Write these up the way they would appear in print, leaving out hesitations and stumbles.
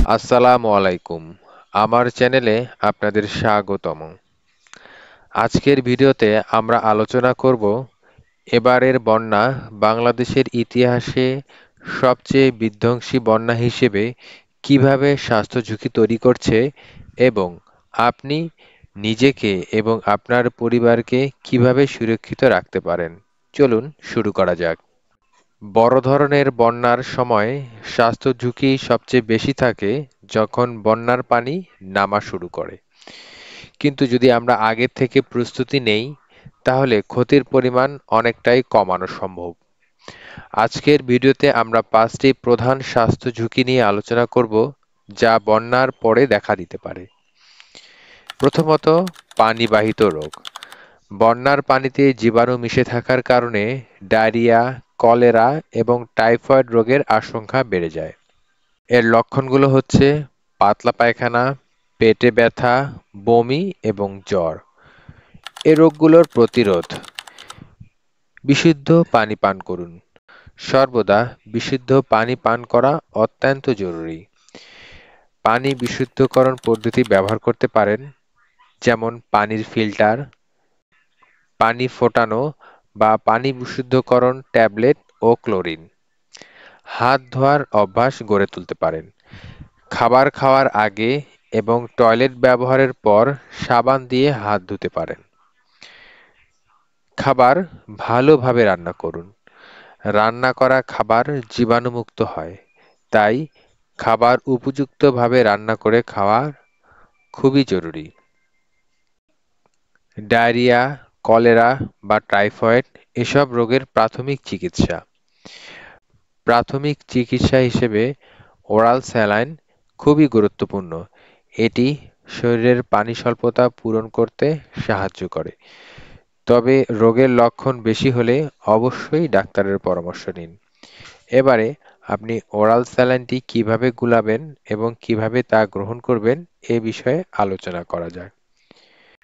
আসসালামু আলাইকুম। আমার চ্যানেলে আপনাদের স্বাগতম। আজকের ভিডিওতে আমরা আলোচনা করব এবারের বন্যা বাংলাদেশের ইতিহাসে সবচেয়ে বিধ্বংসী বন্যা হিসেবে কিভাবে স্বাস্থ্য ঝুঁকি তৈরি করছে এবং আপনি নিজেকে এবং আপনার পরিবারকে কিভাবে সুরক্ষিত রাখতে পারেন। চলুন শুরু করা যাক। বড় ধরনের বন্যার সময় স্বাস্থ্য ঝুঁকি সবচেয়ে বেশি থাকে যখন বন্যার পানি নামা শুরু করে। কিন্তু যদি আমরা আগের থেকে প্রস্তুতি নেই, তাহলে ক্ষতির পরিমাণ অনেকটাই কমানো সম্ভব। আজকের ভিডিওতে আমরা 5টি প্রধান স্বাস্থ্য ঝুঁকি নিয়ে আলোচনা করব, যা বন্যার পরে দেখা দিতে পারে। প্রথমত, পানিবাহিত রোগ। বন্যার পানিতে জীবাণু মিশে থাকার কারণে ডায়রিয়া, কলেরা এবং টাইফয়েড রোগের আশঙ্কা বেড়ে যায়। এর লক্ষণগুলো হচ্ছে পাতলা পায়খানা, পেটে ব্যথা, বমি এবং জ্বর। এ রোগগুলোর প্রতিরোধ: বিশুদ্ধ পানি পান করুন। সর্বদা বিশুদ্ধ পানি পান করা অত্যন্ত জরুরি। পানি বিশুদ্ধকরণ পদ্ধতি ব্যবহার করতে পারেন, যেমন পানির ফিল্টার, পানি ফোটানো বা পানি বিশুদ্ধকরণ ট্যাবলেট ও ক্লোরিন। হাত ধোয়ার অভ্যাস গড়ে তুলতে পারেন। খাবার খাওয়ার আগে এবং টয়লেট ব্যবহারের পর সাবান দিয়ে হাত ধুতে পারেন। খাবার ভালোভাবে রান্না করুন। রান্না করা খাবার জীবাণুমুক্ত হয়, তাই খাবার উপযুক্তভাবে রান্না করে খাওয়া খুবই জরুরি। ডায়রিয়া, কলেরা বা টাইফয়েড এসব রোগের প্রাথমিক চিকিৎসা: প্রাথমিক চিকিৎসা হিসেবে ওরাল স্যালাইন খুবই গুরুত্বপূর্ণ। এটি শরীরের পানি স্বল্পতা পূরণ করতে সাহায্য করে। তবে রোগের লক্ষণ বেশি হলে অবশ্যই ডাক্তারের পরামর্শ নিন। এবারে আপনি ওরাল স্যালাইনটি কিভাবে গুলাবেন এবং কিভাবে তা গ্রহণ করবেন এ বিষয়ে আলোচনা করা যাক।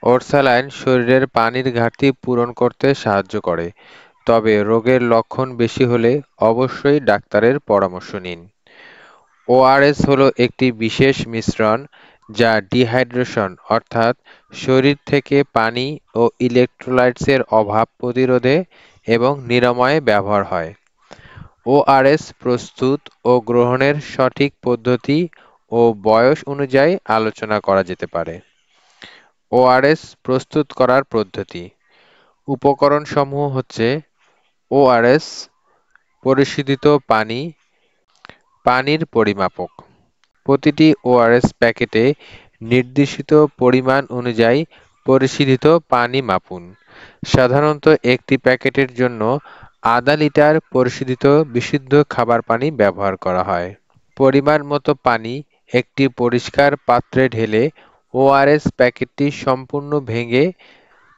ওরসালাইন শরীরের পানির ঘাটতি পূরণ করতে সাহায্য করে, তবে রোগের লক্ষণ বেশি হলে অবশ্যই ডাক্তারের পরামর্শ নিন। ওআরএস হলো একটি বিশেষ মিশ্রণ যা ডিহাইড্রেশন অর্থাৎ শরীর থেকে পানি ও ইলেক্ট্রোলাইটসের অভাব প্রতিরোধে এবং নিরাময়ে ব্যবহার হয়। ওআরএস প্রস্তুত ও গ্রহণের সঠিক পদ্ধতি ও বয়স অনুযায়ী আলোচনা করা যেতে পারে। ওআরএস প্রস্তুত করার পদ্ধতি: উপকরণসমূহ হচ্ছে ওআরএস, পরিশোধিত পানি, পানির পরিমাপক। প্রতিটি ওআরএস প্যাকেটে নির্দেশিত পরিমাণ অনুযায়ী পরিশোধিত পানি মাপুন। সাধারণত একটি প্যাকেটের জন্য আধা লিটার পরিশোধিত বিশুদ্ধ খাবার পানি ব্যবহার করা হয়। পরিমাণ মতো পানি একটি পরিষ্কার পাত্রে ঢেলে ওআরএস প্যাকেটটি সম্পূর্ণ ভেঙে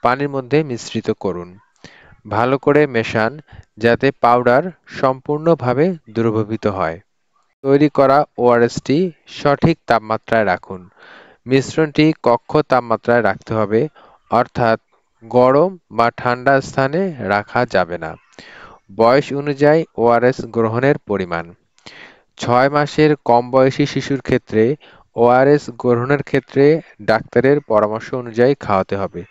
পানির মধ্যে মিশ্রিত করুন। ভালো করে মেশান যাতে পাউডার সম্পূর্ণভাবে দ্রবীভূত হয়। তৈরি করা ওআরএসটি সঠিক তাপমাত্রায় রাখুন। মিশ্রণটি কক্ষ তাপমাত্রায় রাখতে হবে, অর্থাৎ গরম বা ঠান্ডা স্থানে রাখা যাবে না। বয়স অনুযায়ী ওআরএস গ্রহণের পরিমাণ: 6 মাসের কম বয়সী শিশুর ক্ষেত্রে ওআরএস গ্রহণের ক্ষেত্রে ডাক্তারের পরামর্শ অনুযায়ী খাওয়াতে হবে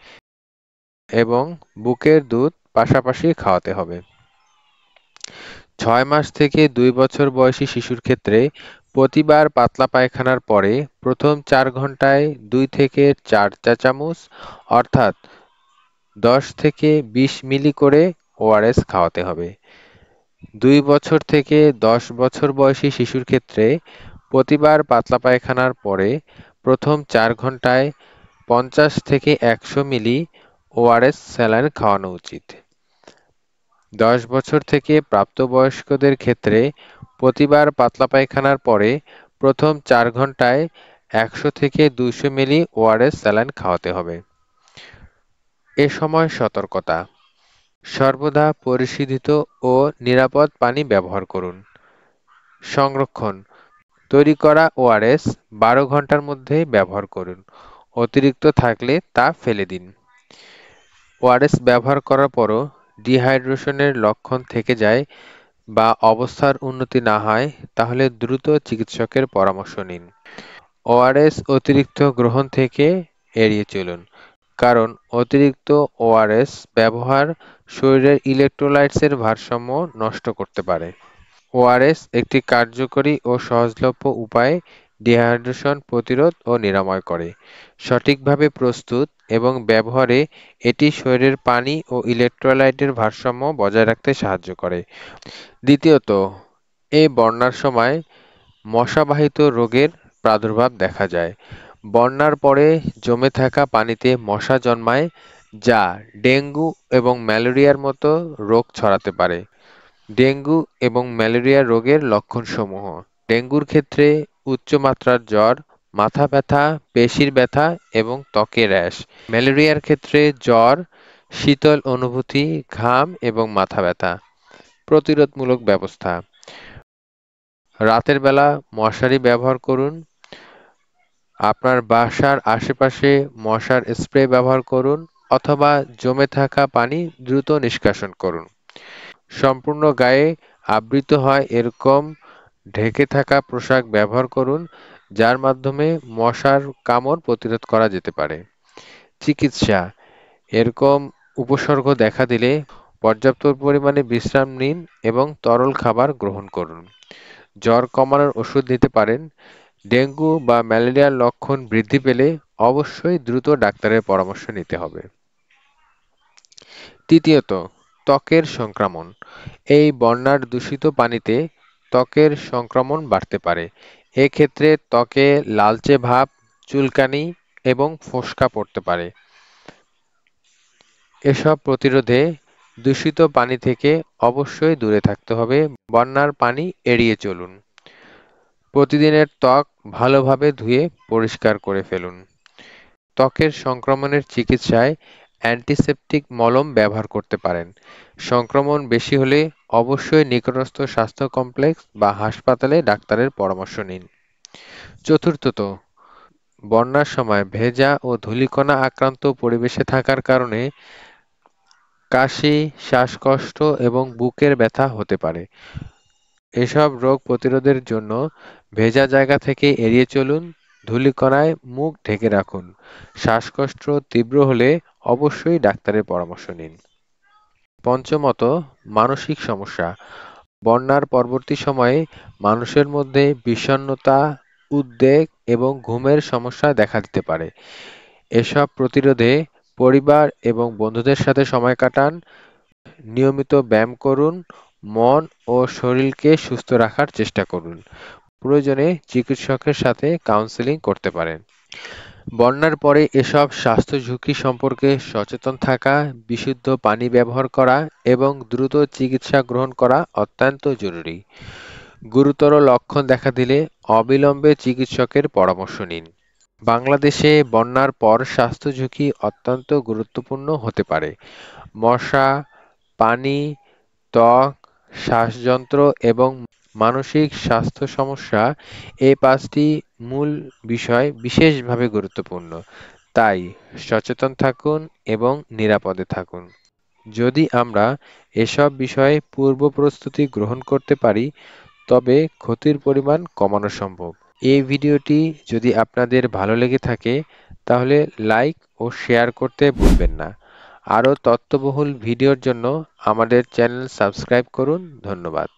এবং বুকের দুধ পাশাপাশি খাওয়াতে হবে। 6 মাস থেকে 2 বছর বয়সী শিশুর ক্ষেত্রে প্রতিবার পাতলা পায়খানার পরে প্রথম 4 ঘন্টায় 2 থেকে 4 চা চামচ অর্থাৎ 10 থেকে 20 মিলি করে ওআরএস খাওয়াতে হবে। 2 বছর থেকে 10 বছর বয়সী শিশুর ক্ষেত্রে প্রতিবার পাতলা পায়খানার পরে প্রথম 4 ঘন্টায় 50 থেকে 100 মিলি ওআরএস স্যালাইন খাওয়ানো উচিত। 10 বছর থেকে প্রাপ্তবয়স্কদের ক্ষেত্রে প্রতিবার পাতলা পায়খানার পরে প্রথম 4 ঘন্টায় 100 থেকে 200 মিলি ওআরএস স্যালাইন খাওয়াতে হবে। এ সময় সতর্কতা: সর্বদা পরিশোধিত ও নিরাপদ পানি ব্যবহার করুন। সংরক্ষণ: তৈরি করা ওআরএস 12 ঘন্টার মধ্যে ব্যবহার করুন। অতিরিক্ত থাকলে তা ফেলে দিন। ওআরএস ব্যবহার করার পরও ডিহাইড্রেশনের লক্ষণ থেকে যায় বা অবস্থার উন্নতি না হয়, তাহলে দ্রুত চিকিৎসকের পরামর্শ নিন। ওআরএস অতিরিক্ত গ্রহণ থেকে এড়িয়ে চলুন, কারণ অতিরিক্ত ওআরএস ব্যবহার শরীরের ইলেক্ট্রোলাইটসের ভারসাম্য নষ্ট করতে পারে। ওআরএস একটি কার্যকরী ও সহজলভ্য উপায়ে ডিহাইড্রেশন প্রতিরোধ ও নিরাময় করে। সঠিকভাবে প্রস্তুত এবং ব্যবহারে এটি শরীরের পানি ও ইলেক্ট্রোলাইটের ভারসাম্য বজায় রাখতে সাহায্য করে। দ্বিতীয়ত, এই বন্যার সময় মশাবাহিত রোগের প্রাদুর্ভাব দেখা যায়। বন্যার পরে জমে থাকা পানিতে মশা জন্মায়, যা ডেঙ্গু এবং ম্যালেরিয়ার মতো রোগ ছড়াতে পারে। ডেঙ্গু এবং ম্যালেরিয়া রোগের লক্ষণসমূহ: ডেঙ্গুর ক্ষেত্রে উচ্চ মাত্রার জ্বর, মাথা ব্যথা, পেশির ব্যথা এবং ত্বকে র্যাশ। ম্যালেরিয়ার ক্ষেত্রে জ্বর, শীতল অনুভূতি, ঘাম এবং মাথা ব্যথা। প্রতিরোধমূলক ব্যবস্থা: রাতের বেলা মশারি ব্যবহার করুন, আপনার বাসার আশেপাশে মশার স্প্রে ব্যবহার করুন অথবা জমে থাকা পানি দ্রুত নিষ্কাশন করুন। সম্পূর্ণ গায়ে আবৃত হয় এরকম ঢেকে থাকা পোশাক ব্যবহার করুন, যার মাধ্যমে মশার কামড় প্রতিরোধ করা যেতে পারে। চিকিৎসা: এরকম উপসর্গ দেখা দিলে পর্যাপ্ত পরিমাণে বিশ্রাম নিন এবং তরল খাবার গ্রহণ করুন। জ্বর কমানোর ওষুধ নিতে পারেন। ডেঙ্গু বা ম্যালেরিয়ার লক্ষণ বৃদ্ধি পেলে অবশ্যই দ্রুত ডাক্তারের পরামর্শ নিতে হবে। তৃতীয়ত, ত্বকের সংক্রমণ। এই বন্যার দূষিত পানিতে ত্বকের সংক্রমণ বাড়তে পারে। এক্ষেত্রে ত্বকে লালচে ভাব, চুলকানি এবং ফোস্কা পড়তে পারে। এসব প্রতিরোধে দূষিত পানি থেকে অবশ্যই দূরে থাকতে হবে। বন্যার পানি এড়িয়ে চলুন। প্রতিদিনের ত্বক ভালোভাবে ধুয়ে পরিষ্কার করে ফেলুন। ত্বকের সংক্রমণের চিকিৎসায় অ্যান্টিসেপটিক মলম ব্যবহার করতে পারেন। সংক্রমণ বেশি হলে অবশ্যই নিকটস্থ স্বাস্থ্য কমপ্লেক্স বা হাসপাতালে ডাক্তারের পরামর্শ নিন। চতুর্থত, বন্যার সময় ভেজা ও ধূলিকণা আক্রান্ত পরিবেশে থাকার কারণে কাশি, শ্বাসকষ্ট এবং বুকের ব্যথা হতে পারে। এসব রোগ প্রতিরোধের জন্য ভেজা জায়গা থেকে এড়িয়ে চলুন, ধূলিকণায় মুখ ঢেকে রাখুন। শ্বাসকষ্ট তীব্র হলে অবশ্যই ডাক্তারের পরামর্শ নিন। পঞ্চমত, মানসিক সমস্যা। বন্যার পরবর্তী সময়ে মানুষের মধ্যে বিষণ্ণতা, উদ্বেগ এবং ঘুমের সমস্যা দেখা দিতে পারে। এসব প্রতিরোধে পরিবার এবং বন্ধুদের সাথে সময় কাটান, নিয়মিত ব্যায়াম করুন, মন ও শরীরকে সুস্থ রাখার চেষ্টা করুন। প্রয়োজনে চিকিৎসকের সাথে কাউন্সেলিং করতে পারেন। বন্যার পরে এসব স্বাস্থ্য ঝুঁকি সম্পর্কে সচেতন থাকা, বিশুদ্ধ পানি ব্যবহার করা এবং দ্রুত চিকিৎসা গ্রহণ করা অত্যন্ত জরুরি। গুরুতর লক্ষণ দেখা দিলে অবিলম্বে চিকিৎসকের পরামর্শ নিন। বাংলাদেশে বন্যার পর স্বাস্থ্য ঝুঁকি অত্যন্ত গুরুত্বপূর্ণ হতে পারে। মশা, পানি, ত্বক, শ্বাসযন্ত্র এবং মানসিক স্বাস্থ্য সমস্যা, এই পাঁচটি মূল বিষয় বিশেষভাবে গুরুত্বপূর্ণ। তাই সচেতন থাকুন এবং নিরাপদে থাকুন। যদি আমরা এসব বিষয়ে পূর্ব প্রস্তুতি গ্রহণ করতে পারি, তবে ক্ষতির পরিমাণ কমানো সম্ভব। এই ভিডিওটি যদি আপনাদের ভালো লেগে থাকে, তাহলে লাইক ও শেয়ার করতে ভুলবেন না। আরও তথ্যবহুল ভিডিওর জন্য আমাদের চ্যানেল সাবস্ক্রাইব করুন। ধন্যবাদ।